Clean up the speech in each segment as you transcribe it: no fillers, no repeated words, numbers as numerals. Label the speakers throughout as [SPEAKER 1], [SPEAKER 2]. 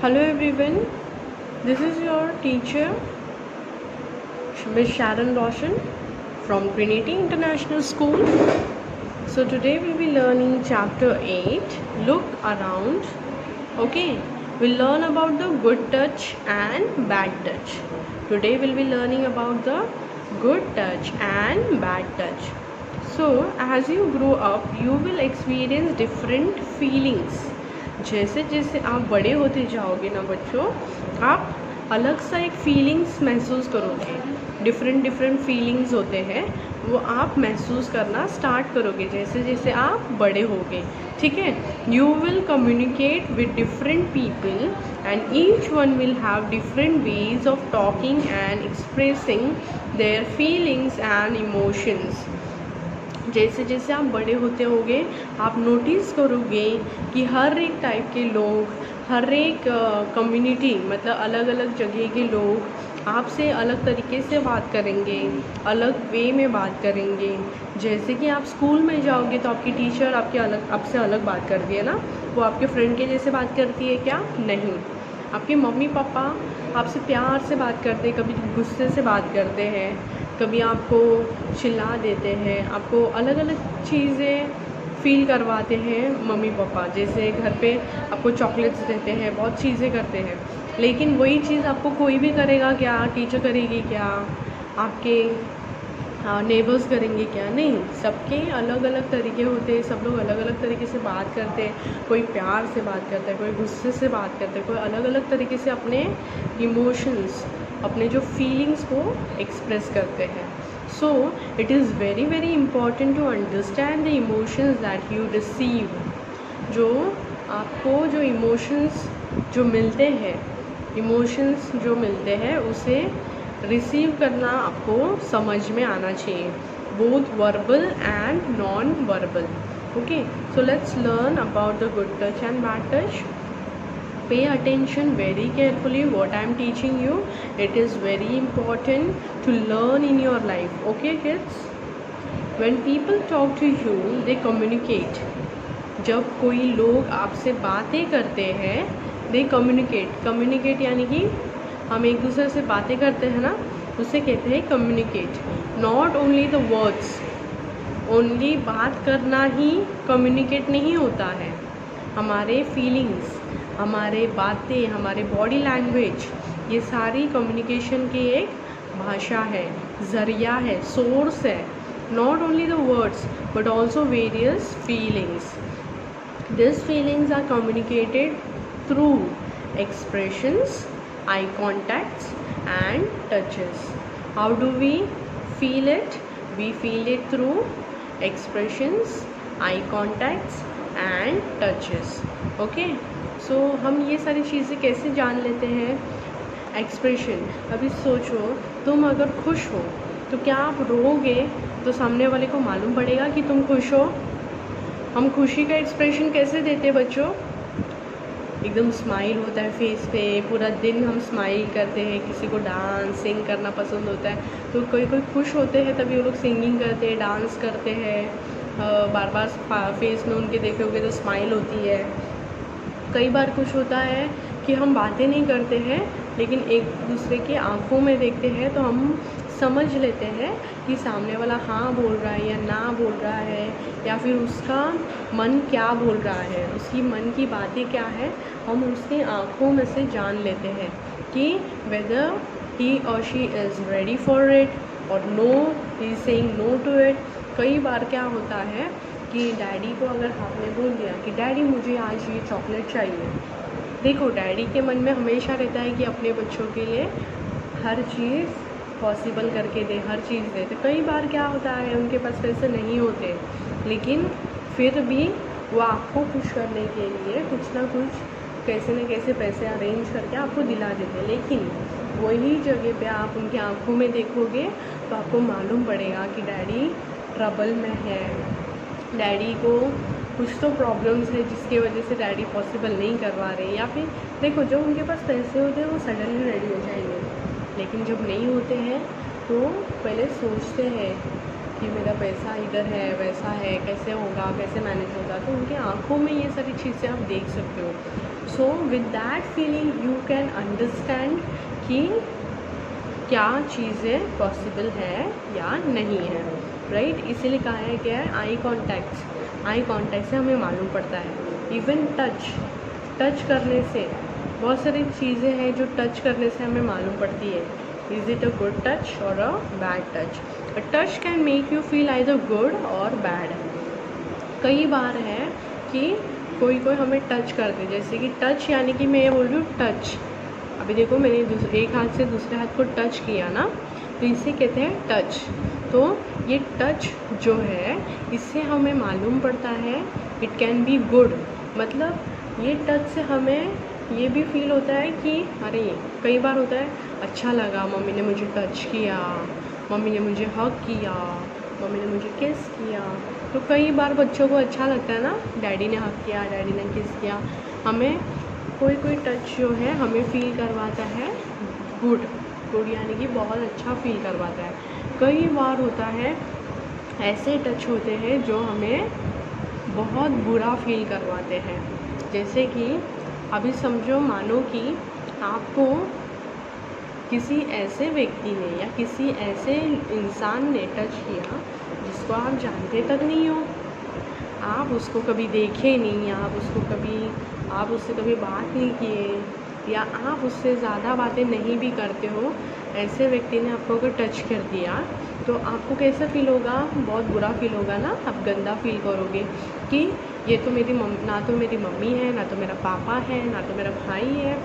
[SPEAKER 1] Hello everyone, this is your teacher Ms. Sharon Roshan from Trinity International School. So today we'll be learning chapter 8, Look Around. Okay, we'll learn about the good touch and bad touch. Today we'll be learning about the good touch and bad touch. So as you grow up, you will experience different feelings. जैसे जैसे आप बड़े होते जाओगे ना बच्चों, आप अलग सा एक फीलिंग्स महसूस करोगे. डिफरेंट डिफरेंट फीलिंग्स होते हैं, वो आप महसूस करना स्टार्ट करोगे जैसे जैसे आप बड़े होगे. ठीक है. You will communicate with different people and each one will have different ways of talking and expressing their feelings and emotions. जैसे जैसे आप बड़े होते होगे, आप नोटिस करोगे कि हर एक टाइप के लोग, हर एक कम्युनिटी मतलब अलग अलग जगह के लोग आपसे अलग तरीके से बात करेंगे, अलग वे में बात करेंगे. जैसे कि आप स्कूल में जाओगे तो आपकी टीचर आपसे अलग बात करती है ना, वो आपके फ्रेंड के जैसे बात करती है क्या? नहीं. आपके मम्मी पापा आपसे प्यार से बात करते हैं, कभी गुस्से से बात करते हैं, कभी आपको चिल्ला देते हैं, आपको अलग अलग चीज़ें फ़ील करवाते हैं मम्मी पापा. जैसे घर पे आपको चॉकलेट्स देते हैं, बहुत चीज़ें करते हैं. लेकिन वही चीज़ आपको कोई भी करेगा क्या? टीचर करेगी क्या? आपके नेबर्स करेंगे क्या? नहीं. सबके अलग अलग तरीके होते हैं, सब लोग अलग अलग तरीके से बात करते हैं. कोई प्यार से बात करता है, कोई गुस्से से बात करता है, कोई अलग अलग तरीके से अपने इमोशंस, अपने जो फीलिंग्स को एक्सप्रेस करते हैं. So it is very very important to understand the emotions that you receive. जो आपको जो इमोशंस जो मिलते हैं उसे रिसीव करना आपको समझ में आना चाहिए, both verbal and non verbal. Okay, so let's learn about the good touch and bad touch. Pay attention very carefully what I am teaching you. It is very important to learn in your life. Okay kids, when people talk to you they communicate. जब कोई लोग आपसे बातें करते हैं, they communicate यानी कि हम एक दूसरे से बातें करते हैं ना, उसे कहते हैं communicate. Not only the words, only बात करना ही कम्युनिकेट नहीं होता है. हमारे फीलिंग्स, हमारे बातें, हमारे बॉडी लैंग्वेज, ये सारी कम्युनिकेशन की एक भाषा है, ज़रिया है, सोर्स है. Not only the words but also various feelings. This feelings are communicated through expressions, eye contacts and touches. How do we feel it? We feel it through expressions, eye contacts and touches. Okay, so हम ये सारी चीज़ें कैसे जान लेते हैं? Expression. अभी सोचो, तुम अगर खुश हो तो क्या आप रोओगे तो सामने वाले को मालूम पड़ेगा कि तुम खुश हो? हम खुशी का एक्सप्रेशन कैसे देते हैं बच्चों? एकदम स्माइल होता है फेस पे, पूरा दिन हम स्माइल करते हैं. किसी को डांस सिंग करना पसंद होता है तो कोई कोई खुश होते हैं तभी वो लोग सिंगिंग करते हैं, डांस करते हैं. बार बार फेस में उनके देखोगे तो स्माइल होती है. कई बार कुछ होता है कि हम बातें नहीं करते हैं लेकिन एक दूसरे के आँखों में देखते हैं तो हम समझ लेते हैं कि सामने वाला हाँ बोल रहा है या ना बोल रहा है, या फिर उसका मन क्या बोल रहा है, उसकी मन की बातें क्या है. हम उसके आँखों में से जान लेते हैं कि वेदर ही और she is ready for it और no, he is saying no to it. कई बार क्या होता है कि डैडी को अगर आपने बोल दिया कि डैडी मुझे आज ये चॉकलेट चाहिए, देखो डैडी के मन में हमेशा रहता है कि अपने बच्चों के लिए हर चीज़ पॉसिबल करके दे, हर चीज़ दे. तो कई बार क्या होता है उनके पास पैसे नहीं होते, लेकिन फिर भी वो आपको खुश करने के लिए कुछ ना कुछ कैसे न कैसे पैसे अरेंज करके आपको दिला देते. लेकिन वही जगह पे आप उनकी आँखों में देखोगे तो आपको मालूम पड़ेगा कि डैडी ट्रबल में है, डैडी को कुछ तो प्रॉब्लम्स है जिसके वजह से डैडी पॉसिबल नहीं करवा रहे. या फिर देखो, जब उनके पास पैसे होते हैं वो सडनली रेडी हो जाएंगे, लेकिन जब नहीं होते हैं तो पहले सोचते हैं कि मेरा पैसा इधर है, वैसा है, कैसे होगा, कैसे मैनेज होगा, तो उनके आँखों में ये सारी चीज़ें आप देख सकते हो. So with that feeling you can understand कि क्या चीज़ें पॉसिबल है या नहीं है, राइट. इसीलिए कहा है क्या है, आई कॉन्टैक्ट से हमें मालूम पड़ता है. इवन टच करने से बहुत सारी चीज़ें हैं जो टच करने से हमें मालूम पड़ती है. Is it a good touch और a bad touch. A touch can make you feel either good और बैड. कई बार है कि कोई हमें टच कर दे, जैसे कि टच यानी कि मैं ये बोल रही हूँ टच. अभी देखो मैंने एक हाथ से दूसरे हाथ को टच किया ना, तो इसे कहते हैं टच. तो ये टच जो है इससे हमें मालूम पड़ता है इट कैन बी गुड. मतलब ये टच से हमें ये भी फील होता है कि अरे कई बार होता है अच्छा लगा, मम्मी ने मुझे टच किया, मम्मी ने मुझे हग किया, मम्मी ने मुझे किस किया. तो कई बार बच्चों को अच्छा लगता है ना, डैडी ने हग किया, डैडी ने किस किया. हमें कोई टच जो है हमें फ़ील करवाता है गुड यानी कि बहुत अच्छा फील करवाता है. कई बार होता है ऐसे टच होते हैं जो हमें बहुत बुरा फील करवाते हैं. जैसे कि अभी समझो, मानो कि आपको किसी ऐसे व्यक्ति ने या किसी ऐसे इंसान ने टच किया जिसको आप जानते तक नहीं हो, आप उसको कभी देखे नहीं, आप उससे कभी बात नहीं किए, या आप उससे ज़्यादा बातें नहीं भी करते हो. ऐसे व्यक्ति ने आपको अगर टच कर दिया तो आपको कैसा फ़ील होगा? बहुत बुरा फील होगा ना. आप गंदा फील करोगे कि ये तो ना तो मेरी मम्मी है, ना तो मेरा पापा है, ना तो मेरा भाई है,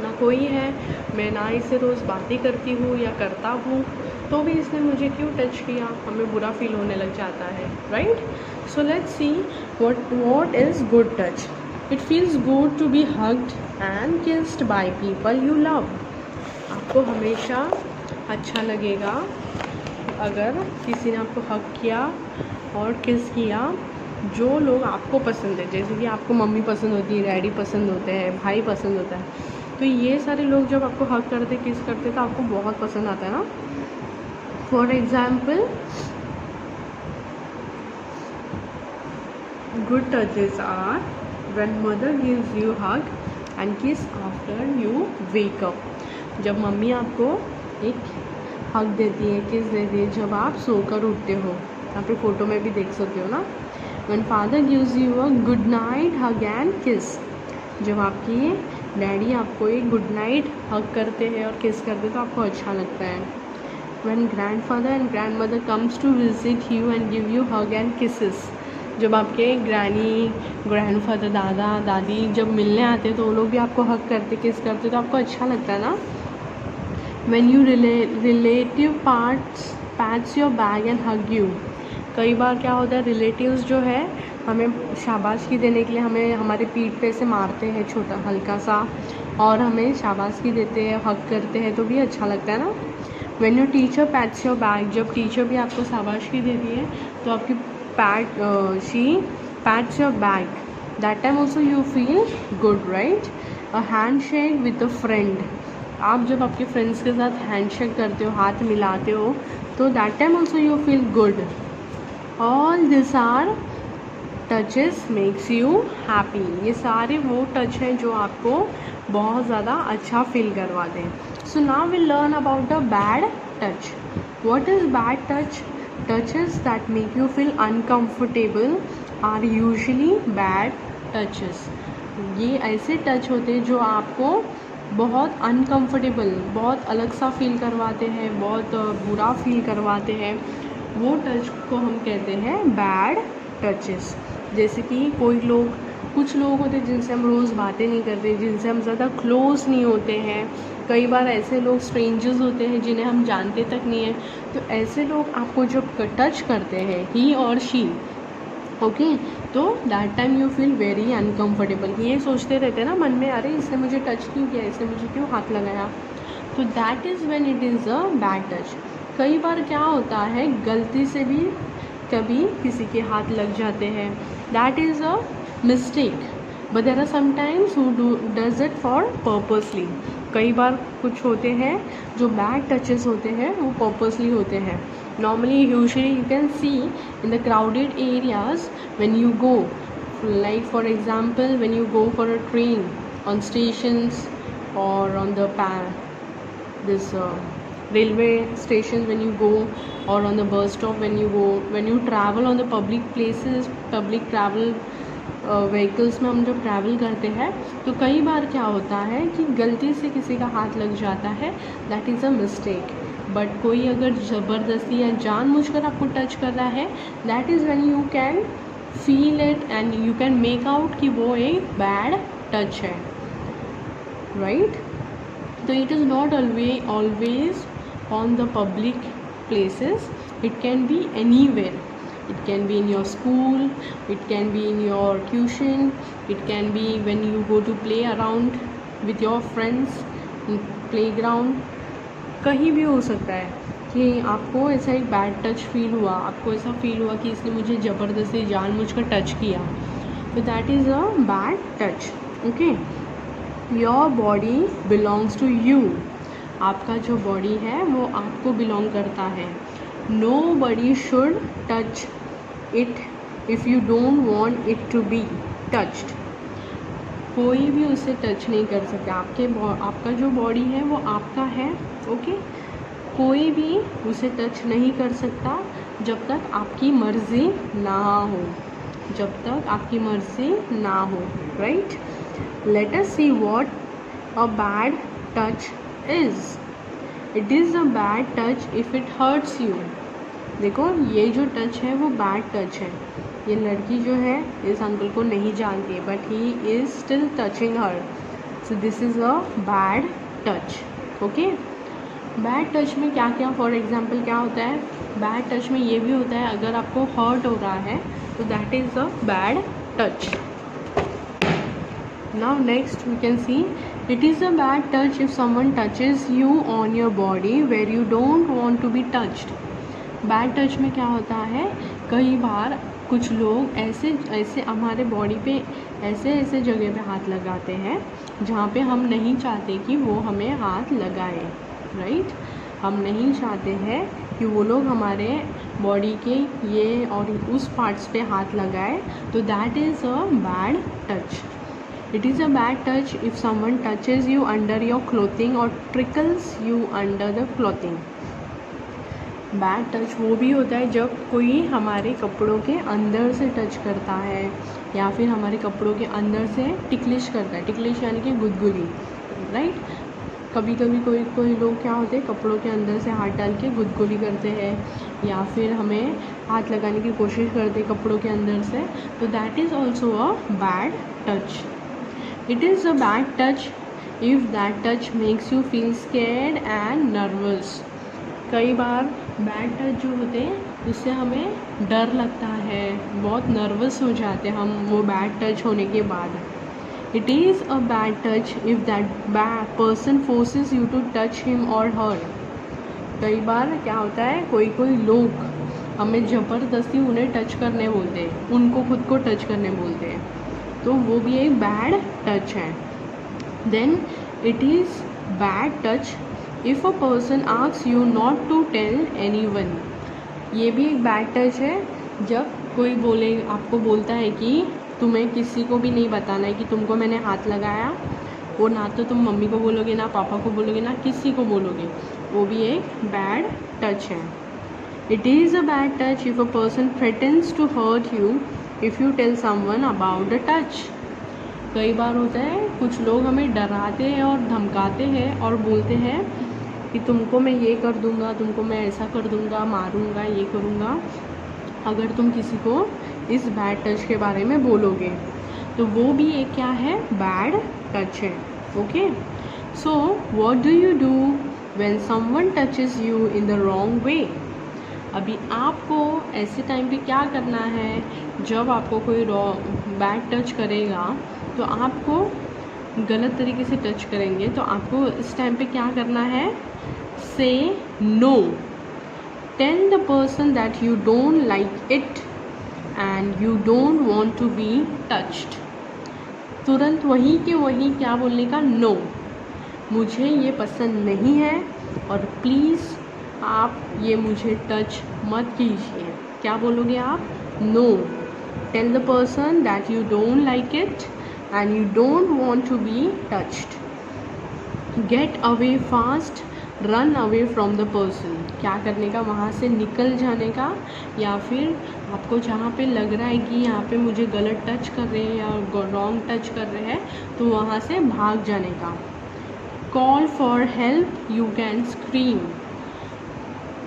[SPEAKER 1] ना कोई है, मैं ना इससे रोज़ बातें करती हूँ या करता हूँ, तो भी इसने मुझे क्यों टच किया. हमें बुरा फील होने लग जाता है, right. So let's see what is good touch. It feels good to be hugged and kissed by people you love. आपको हमेशा अच्छा लगेगा अगर किसी ने आपको हग किया और किस किया जो लोग आपको पसंद है. जैसे कि आपको मम्मी पसंद होती है, डैडी पसंद होते हैं, भाई पसंद होता है, तो ये सारे लोग जब आपको हग करते, किस करते, तो आपको बहुत पसंद आता है ना. For example, good touches are when mother gives you hug and kiss after you wake up. जब मम्मी आपको एक हग देती है, किस देती है जब आप सोकर उठते हो. यहाँ पे फ़ोटो में भी देख सकते हो ना. when father gives you a good night hug and kiss. जब आपकी डैडी आपको एक गुड नाइट हग करते हैं और किस करते हैं तो आपको अच्छा लगता है. when grandfather and grandmother comes to visit you and give you hug and kisses. जब आपके ग्रैनी, ग्रैंडफादर, दादा दादी जब मिलने आते तो वो लोग भी आपको हग करते, किस करते, तो आपको अच्छा लगता है ना. when you relative pats your back and hug you. कई बार क्या होता है, रिलेटिव्स जो है हमें शाबाशी देने के लिए हमें हमारे पीठ पे से मारते हैं छोटा हल्का सा, और हमें शाबाशी देते हैं, हग करते हैं, तो भी अच्छा लगता है ना. when your teacher pats your back. जब टीचर भी आपको शाबाशी देती है तो आपकी she pats your back. That time also you feel good, right? A handshake with a friend. आप जब आपके फ्रेंड्स के साथ हैंडशेक करते हो, हाथ मिलाते हो, तो that time also you feel good. All these are touches makes you happy. ये सारे वो टच हैं जो आपको बहुत ज़्यादा अच्छा फील करवाते हैं. So now we'll learn about the bad touch. What is bad touch? Touches that make you feel uncomfortable are usually bad touches. ये ऐसे टच होते हैं जो आपको बहुत अनकम्फर्टेबल, बहुत अलग सा फील करवाते हैं, बहुत बुरा फील करवाते हैं. वो टच को हम कहते हैं बैड टचेस. जैसे कि कुछ लोग होते हैं जिनसे हम रोज़ बातें नहीं करते, जिनसे हम ज़्यादा क्लोज़ नहीं होते हैं. कई बार ऐसे लोग स्ट्रेंजर्स होते हैं जिन्हें हम जानते तक नहीं हैं. तो ऐसे लोग आपको जब टच करते हैं, ही और शी, ओके, तो that time you feel very uncomfortable. ये सोचते रहते हैं ना मन में, अरे इसने मुझे टच क्यों किया, इसने मुझे क्यों हाथ लगाया. तो that is when it is a bad touch. कई बार क्या होता है, गलती से भी कभी किसी के हाथ लग जाते हैं. That is a mistake, but there are sometimes who does it for purposely. कई बार कुछ होते हैं जो बैड टचेस होते हैं वो पर्पसली होते हैं. Normally, usually you can see in the crowded areas when you go, like for example when you go for a train on stations or on the this railway stations when you go, or on the bus stop when you go, when you travel on the public places, public travel vehicles में हम जब travel करते हैं तो कई बार क्या होता है कि गलती से किसी का हाथ लग जाता है, that is a mistake. But कोई अगर ज़बरदस्ती या जानबूझकर आपको टच कर रहा है, that is when you can feel it and you can make out कि वो एक बैड टच है, राइट। तो it is not always on the public places, it can be anywhere. It can be in your school, it can be in your tuition, it can be when you go to play around with your friends in playground। कहीं भी हो सकता है कि आपको ऐसा एक bad touch feel हुआ, आपको ऐसा फील हुआ कि इसने मुझे ज़बरदस्ती जानबूझकर टच किया, तो that is a bad touch. Okay, your body belongs to you. आपका जो बॉडी है वो आपको बिलोंग करता है। Nobody should touch it if you don't want it to be touched। कोई भी उसे टच नहीं कर सकता। आपका जो बॉडी है वो आपका है, ओके। कोई भी उसे टच नहीं कर सकता जब तक आपकी मर्ज़ी ना हो, जब तक आपकी मर्ज़ी ना हो, right. Let us see what a bad touch is. It is a bad touch if it hurts you. देखो ये जो टच है वो बैड टच है। ये लड़की जो है इस अंकल को नहीं जानती, but he is still touching her, so this is a bad touch. Okay, bad touch में क्या क्या, फॉर एग्जांपल क्या होता है, बैड टच में ये भी होता है अगर आपको हर्ट हो रहा है तो that is a bad touch. Now next we can see, it is a bad touch if someone touches you on your body where you don't want to be touched। Bad touch में क्या होता है, कई बार कुछ लोग ऐसे हमारे बॉडी पे ऐसे जगह पे हाथ लगाते हैं जहाँ पे हम नहीं चाहते कि वो हमें हाथ लगाए, राइट। हम नहीं चाहते हैं कि वो लोग हमारे बॉडी के ये और उस पार्ट्स पे हाथ लगाए, तो that is a bad touch. It is a bad touch if someone touches you under your clothing or trickles you under the clothing। Bad touch वो भी होता है जब कोई हमारे कपड़ों के अंदर से टच करता है या फिर हमारे कपड़ों के अंदर से टिकलिश करता है। टिकलिश यानी कि गुदगुदी, राइट। कभी कभी कोई लोग क्या होते हैं, कपड़ों के अंदर से हाथ डाल के गुदगुदी करते हैं या फिर हमें हाथ लगाने की कोशिश करते हैं कपड़ों के अंदर से, तो that is also a bad touch. It is a bad touch if that touch makes you feel scared and nervous। कई बार बैड टच जो होते हैं उससे हमें डर लगता है, बहुत नर्वस हो जाते हैं हम वो बैड टच होने के बाद। It is a bad touch if that bad person forces you to touch him or her। कई बार क्या होता है, कोई लोग हमें ज़बरदस्ती उन्हें टच करने बोलते हैं, उनको खुद को टच करने बोलते हैं, तो वो भी एक बैड टच है। Then it is bad touch if a person asks you not to tell anyone. ये भी एक बैड टच है जब कोई आपको बोलता है कि तुम्हें किसी को भी नहीं बताना है कि तुमको मैंने हाथ लगाया, वो ना तो तुम मम्मी को बोलोगे, ना पापा को बोलोगे, ना किसी को बोलोगे, वो भी एक बैड टच है। It is a bad touch if a person threatens to hurt you if you tell someone about the touch. कई बार होता है कुछ लोग हमें डराते हैं और धमकाते हैं और बोलते हैं कि तुमको मैं ये कर दूंगा, तुमको मैं ऐसा कर दूंगा, मारूंगा, ये करूंगा, अगर तुम किसी को इस बैड टच के बारे में बोलोगे, तो वो भी एक क्या है, बैड टच है। Okay, so what do you do when someone touches you in the wrong वे। अभी आपको ऐसे टाइम पे क्या करना है, जब आपको कोई बैड टच करेगा तो आपको गलत तरीके से टच करेंगे, तो आपको इस टाइम पे क्या करना है, say no. Tell the person that you don't like it and you don't want to be touched. तुरंत वही के वही क्या बोलने का, नो, मुझे ये पसंद नहीं है और प्लीज़ आप ये मुझे टच मत कीजिए। क्या बोलोगे आप? No. Tell the person that you don't like it and you don't want to be touched. Get away fast, run away from the person. क्या करने का? वहाँ से निकल जाने का, या फिर आपको जहाँ पे लग रहा है कि यहाँ पे मुझे गलत टच कर रहे हैं या रॉन्ग टच कर रहे हैं, तो वहाँ से भाग जाने का। Call for help, you can scream.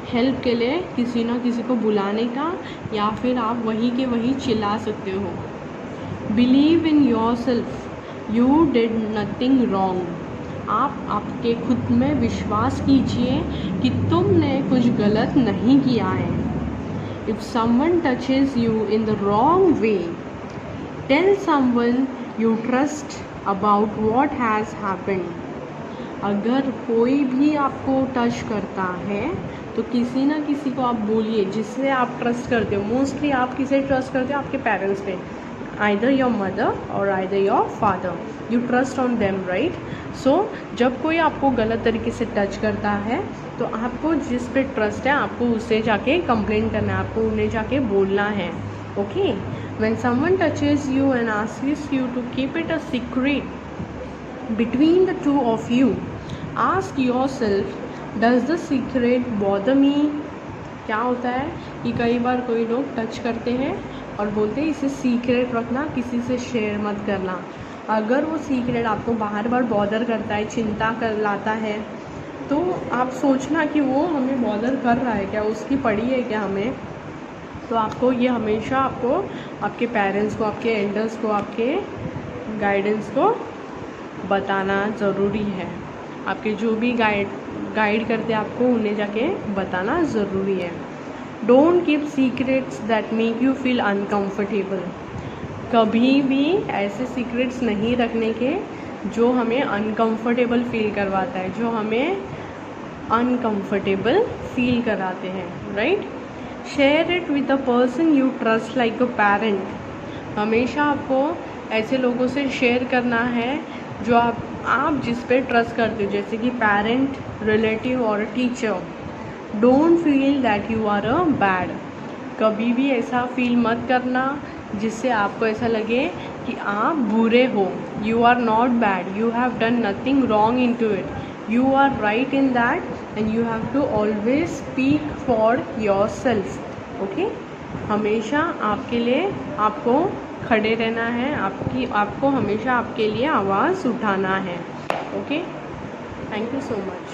[SPEAKER 1] Help के लिए किसी ना किसी को बुलाने का, या फिर आप वहीं के वहीं चिल्ला सकते हो। Believe in your self, you did nothing wrong. आप आपके खुद में विश्वास कीजिए कि तुमने कुछ गलत नहीं किया है। If someone touches you in the wrong way, tell someone you trust about what has happened. अगर कोई भी आपको टच करता है तो किसी ना किसी को आप बोलिए जिससे आप ट्रस्ट करते हो। मोस्टली आप किसे ट्रस्ट करते हो? आपके पेरेंट्स पे, आइदर योर मदर और either your father. You trust on them, right? So जब कोई आपको गलत तरीके से टच करता है तो आपको जिस पे ट्रस्ट है आपको उससे जाके कंप्लेंट करना है, आपको उन्हें जाके बोलना है। Okay? When someone touches you and asks you to keep it a secret between the two of you, ask yourself, does the secret bother me? क्या होता है कि कई बार कोई लोग टच करते हैं और बोलते हैं इसे सीक्रेट रखना, किसी से शेयर मत करना। अगर वो सीक्रेट आपको बार बार बॉदर करता है, चिंता कर लाता है, तो आप सोचना कि वो हमें बॉदर कर रहा है क्या, उसकी पड़ी है क्या हमें। तो आपको ये हमेशा आपको आपके पेरेंट्स को, आपके एल्डर्स को, आपके गाइडेंस को बताना ज़रूरी है। आपके जो भी गाइड करते हैं आपको उन्हें जाके बताना ज़रूरी है। Don't keep secrets that make you feel uncomfortable. कभी भी ऐसे सीक्रेट्स नहीं रखने के जो हमें अनकम्फर्टेबल फील करवाता है, जो हमें अनकम्फर्टेबल फील कराते हैं, right? Share it with the person you trust like a parent. हमेशा आपको ऐसे लोगों से शेयर करना है जो आप जिस पे ट्रस्ट करते हो, जैसे कि पेरेंट, रिलेटिव और teacher. Don't feel that you are a bad. कभी भी ऐसा फील मत करना जिससे आपको ऐसा लगे कि आप बुरे हो। You are not bad, you have done nothing wrong in to it, you are right in that and you have to always speak for yourself. Okay? हमेशा आपके लिए आपको खड़े रहना है, आपको हमेशा आपके लिए आवाज़ उठाना है। Okay? Thank you so much.